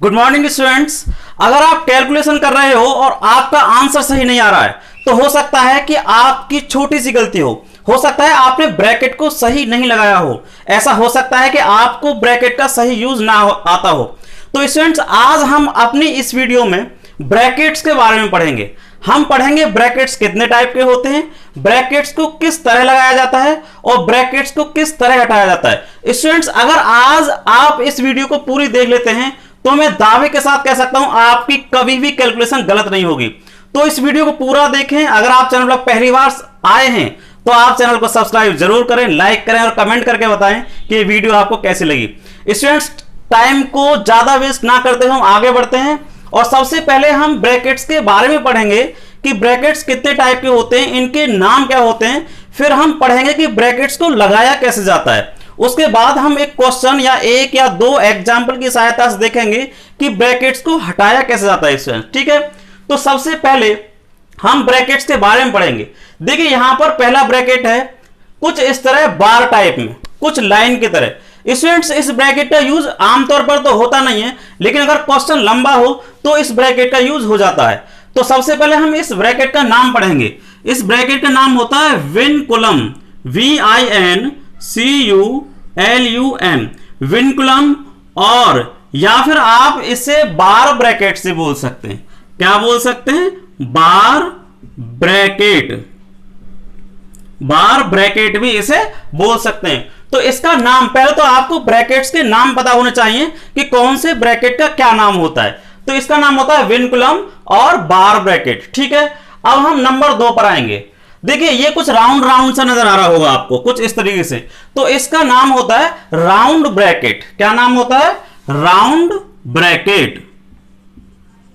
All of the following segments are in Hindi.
Good morning students. अगर आप कैलकुलेशन कर रहे हो और आपका आंसर सही नहीं आ रहा है तो हो सकता है कि आपकी छोटी सी गलती हो सकता है आपने ब्रैकेट को सही नहीं लगाया हो, ऐसा हो सकता है कि आपको ब्रैकेट का सही यूज ना आता हो। तो स्टूडेंट्स, आज हम अपनी इस वीडियो में ब्रैकेट्स के बारे में पढ़ेंगे। हम पढ़ेंगे ब्रैकेट्स कितने टाइप के होते हैं, ब्रैकेट्स को किस तरह लगाया जाता है और ब्रैकेट्स को किस तरह हटाया जाता है। स्टूडेंट्स, अगर आज आप इस वीडियो को पूरी देख लेते हैं तो मैं दावे के साथ कह सकता हूं आपकी कभी भी कैलकुलेशन गलत नहीं होगी। तो इस वीडियो को पूरा देखें। अगर आप चैनल पर पहली बार आए हैं तो आप चैनल को सब्सक्राइब जरूर करें, लाइक करें और कमेंट करके बताएं कि ये वीडियो आपको कैसी लगी। स्टूडेंट्स, टाइम को ज्यादा वेस्ट ना करते हुए हम आगे बढ़ते हैं और सबसे पहले हम ब्रैकेट्स के बारे में पढ़ेंगे कि ब्रैकेट्स कितने टाइप के होते हैं, इनके नाम क्या होते हैं। फिर हम पढ़ेंगे कि ब्रैकेट्स को लगाया कैसे जाता है। उसके बाद हम एक क्वेश्चन या एक या दो एग्जाम्पल की सहायता से देखेंगे कि ब्रैकेट्स को हटाया कैसे जाता है स्टूडेंट। ठीक है, तो सबसे पहले हम ब्रैकेट्स के बारे में पढ़ेंगे। देखिए यहां पर पहला ब्रैकेट है कुछ इस तरह बार टाइप में, कुछ लाइन की तरह। स्टूडेंट्स, इस ब्रैकेट का यूज आमतौर पर तो होता नहीं है, लेकिन अगर क्वेश्चन लंबा हो तो इस ब्रैकेट का यूज हो जाता है। तो सबसे पहले हम इस ब्रैकेट का नाम पढ़ेंगे। इस ब्रैकेट का नाम होता है विनकुलम, VINCULUM, विनकुलम, और या फिर आप इसे बार ब्रैकेट से बोल सकते हैं। क्या बोल सकते हैं? बार ब्रैकेट, बार ब्रैकेट भी इसे बोल सकते हैं। तो इसका नाम, पहले तो आपको ब्रैकेट्स के नाम पता होने चाहिए कि कौन से ब्रैकेट का क्या नाम होता है। तो इसका नाम होता है विनकुलम और बार ब्रैकेट। ठीक है, अब हम नंबर 2 पर आएंगे। देखिए ये कुछ राउंड राउंड सा नजर आ रहा होगा आपको, कुछ इस तरीके से। तो इसका नाम होता है राउंड ब्रैकेट। क्या नाम होता है? Round bracket,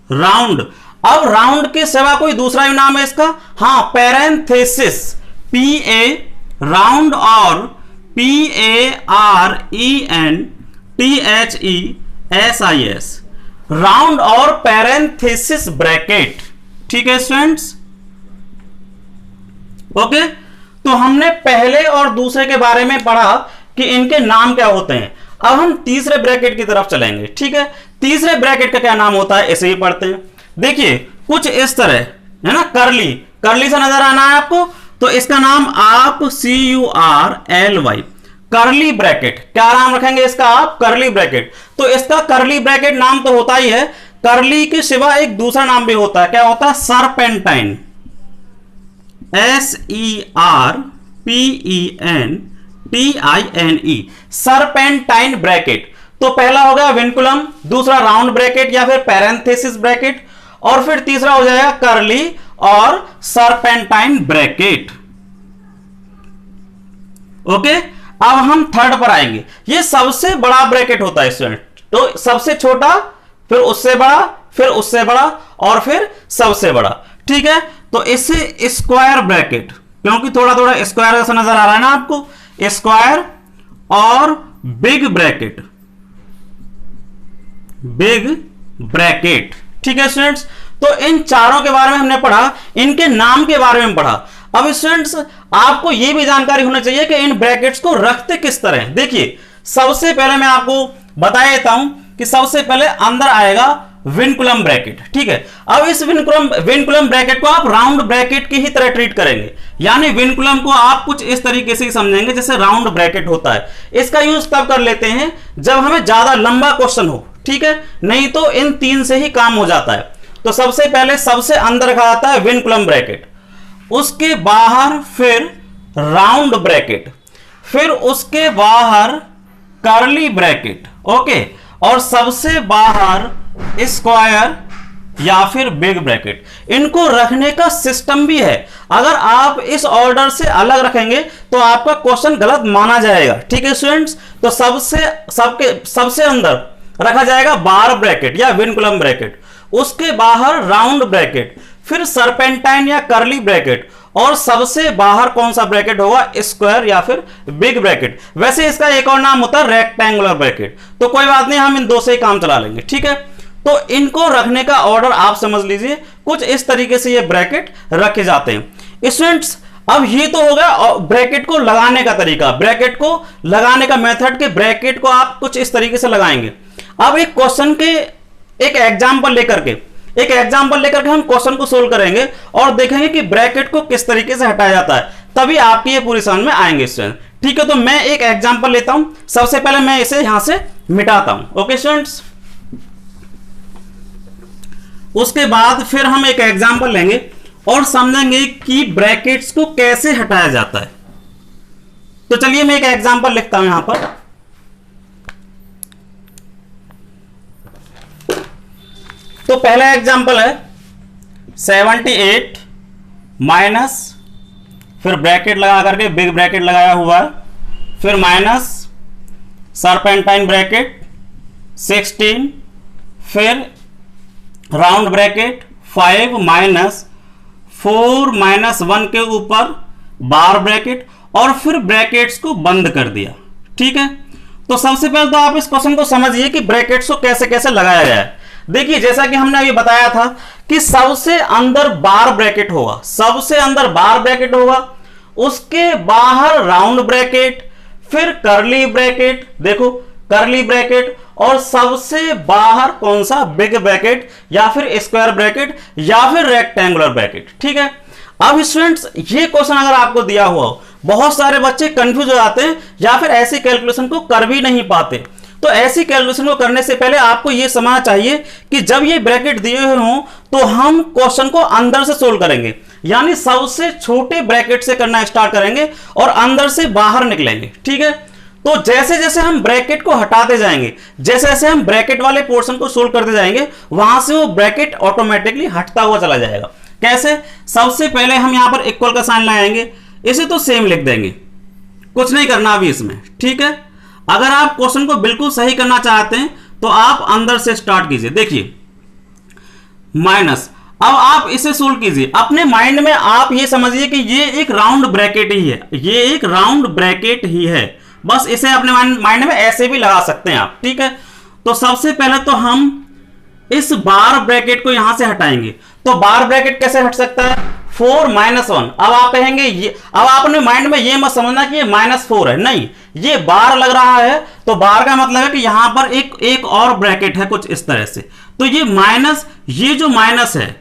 round. अब राउंड के सिवा कोई दूसरा भी नाम है इसका? हाँ, पैरेंथेसिस, PA राउंड और PARENTHESIS, राउंड और पैरेंथेसिस ब्रैकेट। ठीक है स्टूडेंट्स, ओके। तो हमने पहले और दूसरे के बारे में पढ़ा कि इनके नाम क्या होते हैं। अब हम तीसरे ब्रैकेट की तरफ चलेंगे। ठीक है, तीसरे ब्रैकेट का क्या नाम होता है, इसे ही पढ़ते हैं। देखिए कुछ इस तरह है ना, करली, करली सा नजर आना है आपको। तो इसका नाम आप CURLY, करली ब्रैकेट। क्या नाम रखेंगे इसका आप? करली ब्रैकेट। तो इसका करली ब्रैकेट नाम तो होता ही है, करली के सिवा एक दूसरा नाम भी होता है। क्या होता है? Serpentine, SERPENTINE, serpentine bracket. तो पहला हो गया विनकुलम, दूसरा राउंड ब्रैकेट या फिर पैरेंथेसिस ब्रैकेट, और फिर तीसरा हो जाएगा करली और सरपेंटाइन ब्रैकेट। ओके, अब हम थर्ड पर आएंगे। ये सबसे बड़ा ब्रैकेट होता है स्टूडेंट। तो सबसे छोटा, फिर उससे बड़ा, फिर उससे बड़ा, और फिर सबसे बड़ा। ठीक है, तो इसे स्क्वायर ब्रैकेट, क्योंकि थोड़ा थोड़ा स्क्वायर जैसा नजर आ रहा है ना आपको, स्क्वायर और बिग ब्रैकेट, बिग ब्रैकेट। ठीक है स्टूडेंट्स, तो इन चारों के बारे में हमने पढ़ा, इनके नाम के बारे में पढ़ा। अब स्टूडेंट्स, आपको यह भी जानकारी होनी चाहिए कि इन ब्रैकेट्स को रखते किस तरह। देखिए सबसे पहले मैं आपको बता देता हूं कि सबसे पहले अंदर आएगा विनकुलम ब्रैकेट। ठीक है, अब इस विनकुलम ब्रैकेट को आप राउंड ब्रैकेट की ही तरह ट्रीट करेंगे, यानी विनकुलम को आप कुछ इस तरीके से समझेंगे जैसे राउंड ब्रैकेट होता है। इसका यूज तब कर लेते हैं जब हमें ज्यादा लंबा क्वेश्चन हो। ठीक है, नहीं तो इन 3 से ही काम हो जाता है। तो सबसे पहले सबसे अंदर रखा जाता है विनकुलम ब्रैकेट, उसके बाहर फिर राउंड ब्रैकेट, फिर उसके बाहर कर्ली ब्रैकेट, ओके, और सबसे बाहर स्क्वायर या फिर बिग ब्रैकेट। इनको रखने का सिस्टम भी है। अगर आप इस ऑर्डर से अलग रखेंगे तो आपका क्वेश्चन गलत माना जाएगा। ठीक है स्टूडेंट्स, तो सबसे अंदर रखा जाएगा बार ब्रैकेट या विनकुलम ब्रैकेट, उसके बाहर राउंड ब्रैकेट, फिर सरपेंटाइन या कर्ली ब्रैकेट, और सबसे बाहर कौन सा ब्रैकेट होगा? स्क्वायर या फिर बिग ब्रैकेट। वैसे इसका एक और नाम होता है रेक्टेंगुलर ब्रैकेट। तो कोई बात नहीं, हम इन दो से ही काम चला लेंगे। ठीक है, तो इनको रखने का ऑर्डर आप समझ लीजिए, कुछ इस तरीके से ये ब्रैकेट रखे जाते हैं स्टूडेंट्स। अब ये तो होगा ब्रैकेट को लगाने का तरीका, ब्रैकेट को लगाने का मेथड के ब्रैकेट को आप कुछ इस तरीके से लगाएंगे। अब एक क्वेश्चन के एक एग्जाम्पल लेकर के हम क्वेश्चन को सोल्व करेंगे और देखेंगे कि ब्रैकेट को किस तरीके से हटाया जाता है, तभी आपकी ये पूरी समझ में आएंगे स्टूडेंट। ठीक है, तो मैं एक एग्जाम्पल लेता हूं। सबसे पहले मैं इसे यहां से मिटाता हूं। ओके स्टूडेंट्स, उसके बाद फिर हम एक एग्जाम्पल लेंगे और समझेंगे कि ब्रैकेट्स को कैसे हटाया जाता है। तो चलिए मैं एक एग्जाम्पल लिखता हूं यहां पर। तो पहला एग्जाम्पल है 78 माइनस, फिर ब्रैकेट लगा करके बिग ब्रैकेट लगाया हुआ है, फिर माइनस सरपेंटाइन ब्रैकेट 16, फिर राउंड ब्रैकेट 5 माइनस 4 माइनस 1 के ऊपर बार ब्रैकेट, और फिर ब्रैकेट्स को बंद कर दिया। ठीक है, तो सबसे पहले तो आप इस क्वेश्चन को समझिए कि ब्रैकेट्स को कैसे कैसे लगाया जाए। देखिए, जैसा कि हमने अभी बताया था कि सबसे अंदर बार ब्रैकेट होगा, सबसे अंदर बार ब्रैकेट होगा, उसके बाहर राउंड ब्रैकेट, फिर करली ब्रैकेट, देखो करली ब्रैकेट, और सबसे बाहर कौन सा, बिग ब्रैकेट या फिर स्क्वायर ब्रैकेट या फिर रेक्टेंगुलर ब्रैकेट। ठीक है, अब स्टूडेंट्स ये क्वेश्चन अगर आपको दिया हुआ हो, बहुत सारे बच्चे कंफ्यूज हो जाते हैं या फिर ऐसी कैलकुलेशन को कर भी नहीं पाते। तो ऐसी कैलकुलेशन को करने से पहले आपको यह समझना चाहिए कि जब ये ब्रैकेट दिए हुए हों तो हम क्वेश्चन को अंदर से सोल्व करेंगे, यानी सबसे छोटे ब्रैकेट से करना स्टार्ट करेंगे और अंदर से बाहर निकलेंगे। ठीक है, तो जैसे जैसे हम ब्रैकेट को हटाते जाएंगे, जैसे जैसे हम ब्रैकेट वाले पोर्शन को सोल्व करते जाएंगे, वहां से वो ब्रैकेट ऑटोमेटिकली हटता हुआ चला जाएगा। कैसे? सबसे पहले हम यहां पर इक्वल का साइन लगाएंगे, इसे तो सेम लिख देंगे, कुछ नहीं करना अभी इसमें। ठीक है, अगर आप क्वेश्चन को बिल्कुल सही करना चाहते हैं तो आप अंदर से स्टार्ट कीजिए। देखिए माइनस, अब आप इसे सोल्व कीजिए अपने माइंड में। आप ये समझिए कि ये एक राउंड ब्रैकेट ही है, ये एक राउंड ब्रैकेट ही है, बस इसे अपने माइंड में ऐसे भी लगा सकते हैं आप। ठीक है, तो सबसे पहले तो हम इस बार ब्रैकेट को यहां से हटाएंगे। तो बार ब्रैकेट कैसे हट सकता है? 4 माइनस 1। अब आप कहेंगे ये, अब आपने माइंड में ये मत समझना कि ये -4 है, नहीं, ये बार लग रहा है तो बार का मतलब है कि यहां पर एक और ब्रैकेट है कुछ इस तरह से। तो ये माइनस, ये जो माइनस है,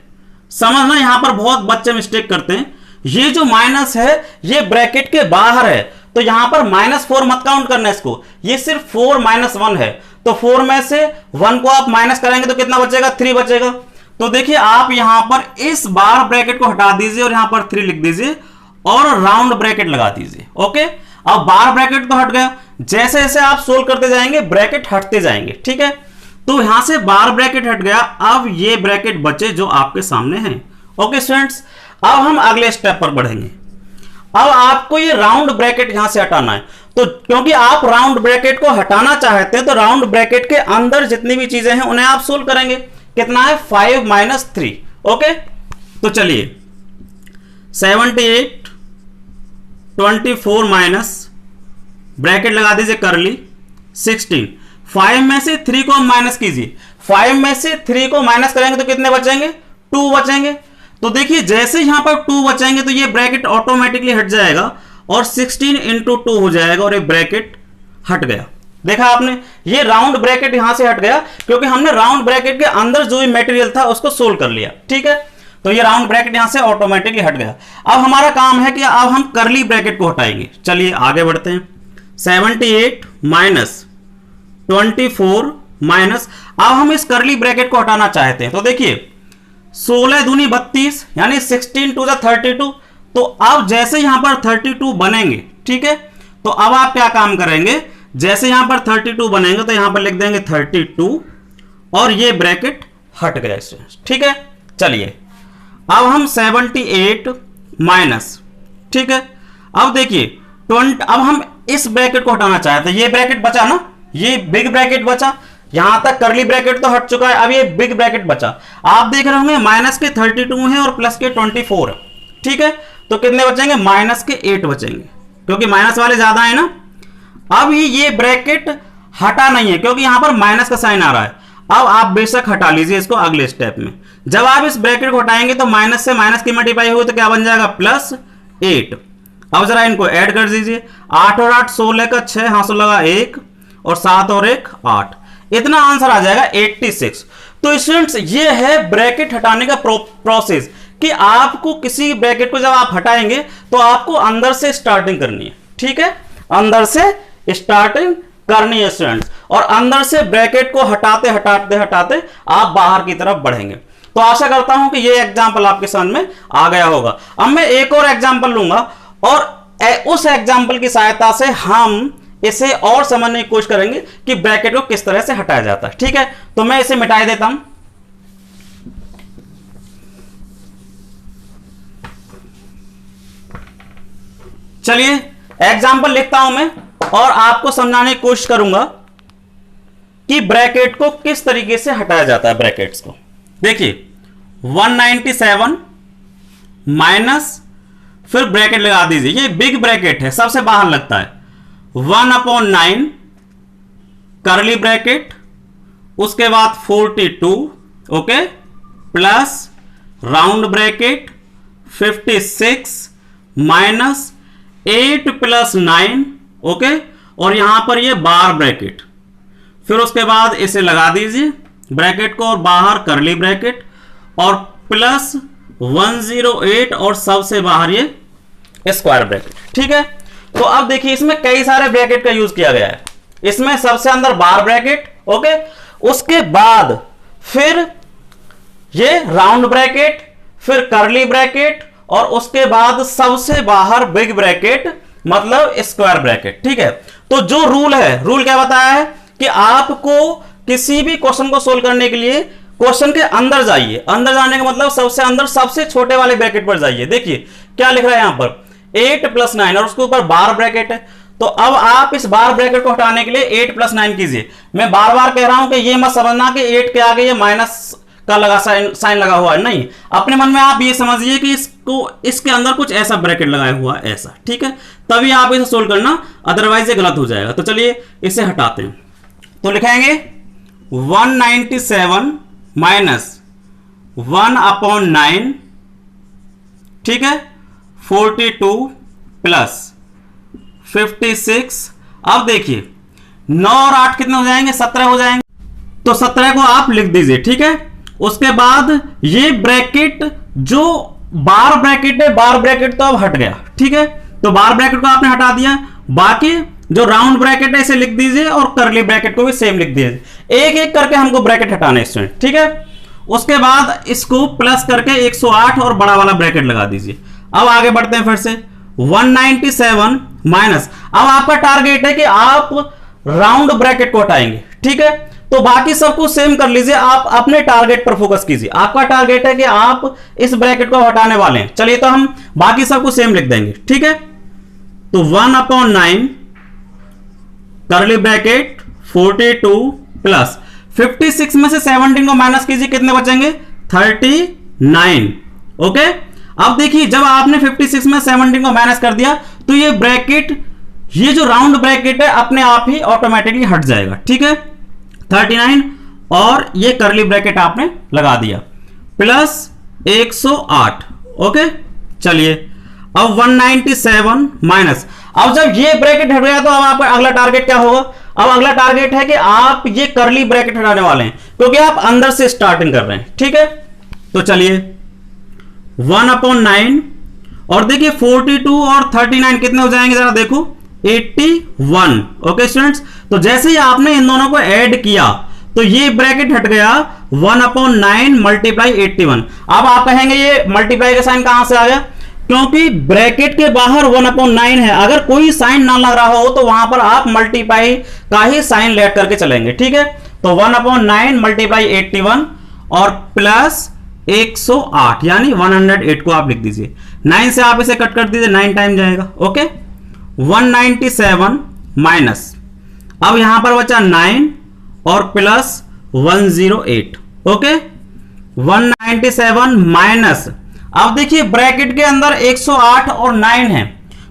समझना यहां पर बहुत बच्चे मिस्टेक करते हैं, ये जो माइनस है ये ब्रैकेट के बाहर है, तो यहां पर -4 मत काउंट करना इसको, ये सिर्फ 4 माइनस 1 है। तो 4 में से 1 को आप माइनस करेंगे तो कितना बचेगा? 3 बचेगा। तो देखिए आप यहां पर इस बार ब्रैकेट को हटा दीजिए और यहां पर 3 लिख दीजिए और राउंड ब्रैकेट लगा दीजिए। ओके, अब बार ब्रैकेट तो हट गया, जैसे जैसे आप सोल्व करते जाएंगे ब्रैकेट हटते जाएंगे। ठीक है, तो यहां से बार ब्रैकेट हट गया, अब ये ब्रैकेट बचे जो आपके सामने हैं। ओके स्टूडेंट्स, अब हम अगले स्टेप पर बढ़ेंगे। अब आपको ये राउंड ब्रैकेट यहां से हटाना है, तो क्योंकि आप राउंड ब्रैकेट को हटाना चाहते हैं तो राउंड ब्रैकेट के अंदर जितनी भी चीजें हैं उन्हें आप सोल्व करेंगे। कितना है? 5 माइनस 3। ओके, तो चलिए 78 24 माइनस ब्रैकेट लगा दीजिए करली 16, 5 में से 3 को माइनस कीजिए, 5 में से 3 को माइनस करेंगे तो कितने बचेंगे? 2 बचेंगे। तो देखिए जैसे यहां पर 2 बचेंगे तो ये ब्रैकेट ऑटोमेटिकली हट जाएगा और 16 इंटू 2 हो जाएगा और ये ब्रैकेट हट गया। देखा आपने, ये राउंड ब्रैकेट यहां से हट गया क्योंकि हमने राउंड ब्रैकेट के अंदर जो भी मटेरियल था उसको सोल्व कर लिया। ठीक है, तो ये राउंड ब्रैकेट यहां से ऑटोमेटिकली हट गया। अब हमारा काम है कि अब हम करली ब्रैकेट को हटाएंगे। चलिए आगे बढ़ते हैं। 78 माइनस 24 माइनस, अब हम इस करली ब्रैकेट को हटाना चाहते हैं। तो देखिए 16 दूनी 32 यानी 16 टू द 32। तो अब जैसे यहां पर 32 बनेंगे, ठीक है, तो अब आप क्या काम करेंगे? जैसे यहां पर 32 बनेंगे तो यहां पर लिख देंगे 32 और ये ब्रैकेट हट गया इससे। ठीक है, चलिए अब हम 78 माइनस, ठीक है, अब देखिए 20, अब हम इस ब्रैकेट को हटाना चाहते हैं। ये ब्रैकेट बचा ना, ये बिग ब्रैकेट बचा, यहां तक करली ब्रैकेट तो हट चुका है, अब ये बिग ब्रैकेट बचा। आप देख रहे होंगे माइनस के 32 है और प्लस के 24 है। ठीक है, तो कितने बचेंगे? माइनस के 8 बचेंगे क्योंकि माइनस वाले ज्यादा है ना। अब ये ब्रैकेट हटा नहीं है क्योंकि यहां पर माइनस का साइन आ रहा है। अब आप बेशक हटा लीजिए इसको अगले स्टेप में। जब आप इस ब्रैकेट को हटाएंगे तो माइनस से माइनस की मल्टीप्लाई होगी तो क्या बन जाएगा? +8। अब जरा इनको ऐड कर दीजिए, 8 और 8 16 का 6, हाथ से लगा 1 और 7 और 1 8। इतना आंसर आ जाएगा 86। तो स्टूडेंट्स ये है ब्रैकेट हटाने का प्रोसेस कि आपको किसी ब्रैकेट को जब आप हटाएंगे तो आपको अंदर से स्टार्टिंग करनी है, ठीक है, अंदर से स्टार्टिंग करनी है स्टूडेंट्स, और अंदर से ब्रैकेट को हटाते हटाते हटाते आप बाहर की तरफ बढ़ेंगे। तो आशा करता हूं कि ये एग्जांपल आपके समझ में आ गया होगा। अब मैं एक और एग्जांपल लूंगा और उस एग्जांपल की सहायता से हम इसे और समझने की कोशिश करेंगे कि ब्रैकेट को किस तरह से हटाया जाता है, ठीक है। तो मैं इसे मिटा देता हूं। चलिए एग्जांपल लिखता हूं मैं और आपको समझाने की कोशिश करूंगा कि ब्रैकेट को किस तरीके से हटाया जाता है। ब्रैकेट्स को देखिए 197 माइनस, फिर ब्रैकेट लगा दीजिए, ये बिग ब्रैकेट है, सबसे बाहर लगता है, 1/9 करली ब्रैकेट, उसके बाद 42, okay, plus round bracket 56 minus 8 + 9, okay, और यहां पर ये बार ब्रैकेट, फिर उसके बाद इसे लगा दीजिए ब्रैकेट को और बाहर करली ब्रैकेट और प्लस 108 और सबसे बाहर ये स्क्वायर ब्रैकेट, ठीक है। तो अब देखिए इसमें कई सारे ब्रैकेट का यूज किया गया है। इसमें सबसे अंदर बार ब्रैकेट, ओके, उसके बाद फिर ये राउंड ब्रैकेट, फिर करली ब्रैकेट और उसके बाद सबसे बाहर बिग ब्रैकेट मतलब स्क्वायर ब्रैकेट, ठीक है। तो जो रूल है, रूल क्या बताया है कि आपको किसी भी क्वेश्चन को सोल्व करने के लिए क्वेश्चन के अंदर जाइए, अंदर जाने का मतलब सबसे अंदर सबसे छोटे वाले ब्रैकेट पर जाइए। देखिए क्या लिख रहा है यहां पर 8 + 9 और उसके ऊपर बार ब्रैकेट है। तो अब आप इस बार ब्रैकेट को हटाने के लिए 8 + 9 कीजिए। मैं बार बार कह रहा हूं कि ये मत समझना कि 8 के आगे ये माइनस का लगा साइन लगा हुआ है, नहीं, अपने मन में आप ये समझिए कि इसके अंदर कुछ ऐसा ब्रैकेट लगाया हुआ है, ऐसा, ठीक है, तभी आप इसे सोल्व करना, अदरवाइज ये गलत हो जाएगा। तो चलिए इसे हटाते हैं। तो लिखेंगे 197 माइनस 1/9, ठीक है, 42 प्लस 56। अब देखिए 9 और 8 कितने हो जाएंगे, 17 हो जाएंगे। तो 17 को आप लिख दीजिए, ठीक है। उसके बाद ये ब्रैकेट जो बार ब्रैकेट है, बार ब्रैकेट तो अब हट गया, ठीक है। तो बार ब्रैकेट को आपने हटा दिया, बाकी जो राउंड ब्रैकेट है इसे लिख दीजिए और करली ब्रैकेट को भी सेम लिख दीजिए। एक एक करके हमको ब्रैकेट हटाना है स्टूडेंट, ठीक है। उसके बाद इसको प्लस करके 108 और बड़ा वाला ब्रैकेट लगा दीजिए। अब आगे बढ़ते हैं फिर से 197 माइनस, अब आपका टारगेट है कि आप राउंड ब्रैकेट को हटाएंगे, ठीक है। तो बाकी सबको सेम कर लीजिए, आप अपने टारगेट पर फोकस कीजिए। आपका टारगेट है कि आप इस ब्रैकेट को हटाने वाले हैं। चलिए तो हम बाकी सबको सेम लिख देंगे, ठीक है। तो 1/9 करली ब्रैकेट 42 प्लस 56 में से 17 को माइनस कीजिए, कितने बचेंगे 39, ओके। अब देखिए जब आपने 56 में 17 को माइनस कर दिया तो ये ब्रैकेट, ये जो राउंड ब्रैकेट है अपने आप ही ऑटोमेटिकली हट जाएगा, ठीक है। 39 और ये करली ब्रैकेट आपने लगा दिया प्लस 108, ओके। चलिए अब 197 माइनस, अब जब ये ब्रैकेट हट गया तो अब आपका अगला टारगेट क्या होगा। अब अगला टारगेट है कि आप ये करली ब्रैकेट हटाने वाले हैं क्योंकि आप अंदर से स्टार्टिंग कर रहे हैं, ठीक है। तो चलिए 1/9 और देखिए 42 और 39 कितने हो जाएंगे, जरा देखो 81, ओके स्टूडेंट्स। तो जैसे ही आपने इन दोनों को ऐड किया तो ये ब्रैकेट हट गया 1/9 मल्टीप्लाई 81। अब आप कहेंगे ये मल्टीप्लाई का साइन कहां से आ गया, क्योंकि ब्रैकेट के बाहर 1/9 है। अगर कोई साइन ना लग रहा हो तो वहां पर आप मल्टीप्लाई का ही साइन लेट करके चलेंगे, ठीक है। तो 1/9 मल्टीप्लाई 81 और प्लस 108 यानी 108 को आप लिख दीजिए। 9 से आप इसे कट कर दीजिए, 9 टाइम जाएगा, ओके। 197 माइनस, अब यहां पर बचा 9 और प्लस 108, ओके। 197 माइनस, अब देखिए ब्रैकेट के अंदर 108 और 9 है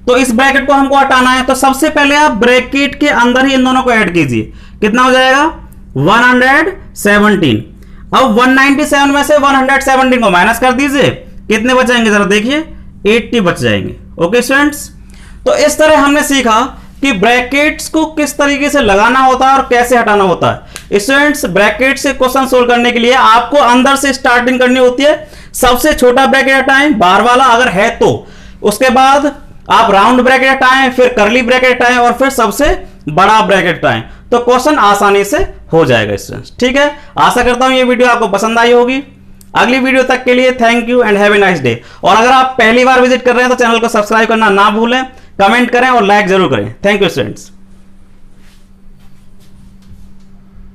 तो इस ब्रैकेट को हमको हटाना है। तो सबसे पहले आप ब्रैकेट के अंदर ही इन दोनों को ऐड कीजिए, कितना हो जाएगा 117। अब 197 में से 117 को माइनस कर दीजिए, कितने बचेंगे जरा देखिए 80 बच जाएंगे, ओके स्टूडेंट्स। तो इस तरह हमने सीखा कि ब्रैकेट्स को किस तरीके से लगाना होता है और कैसे हटाना होता है। स्टूडेंट्स ब्रैकेट से क्वेश्चन सोल्व करने के लिए आपको अंदर से स्टार्टिंग करनी होती है। सबसे छोटा ब्रैकेट हटाएं, बार वाला अगर है तो, उसके बाद आप राउंड ब्रैकेट हटाएं, फिर करली ब्रैकेट हटाएं और फिर सबसे बड़ा ब्रैकेट हटाएं, तो क्वेश्चन आसानी से हो जाएगा स्टूडेंट्स। ठीक है, आशा करता हूं ये वीडियो आपको पसंद आई होगी। अगली वीडियो तक के लिए thank you and have a nice day. और अगर आप पहली बार विजिट कर रहे हैं तो चैनल को सब्सक्राइब करना ना भूलें, कमेंट करें और लाइक जरूर करें। Thank you students.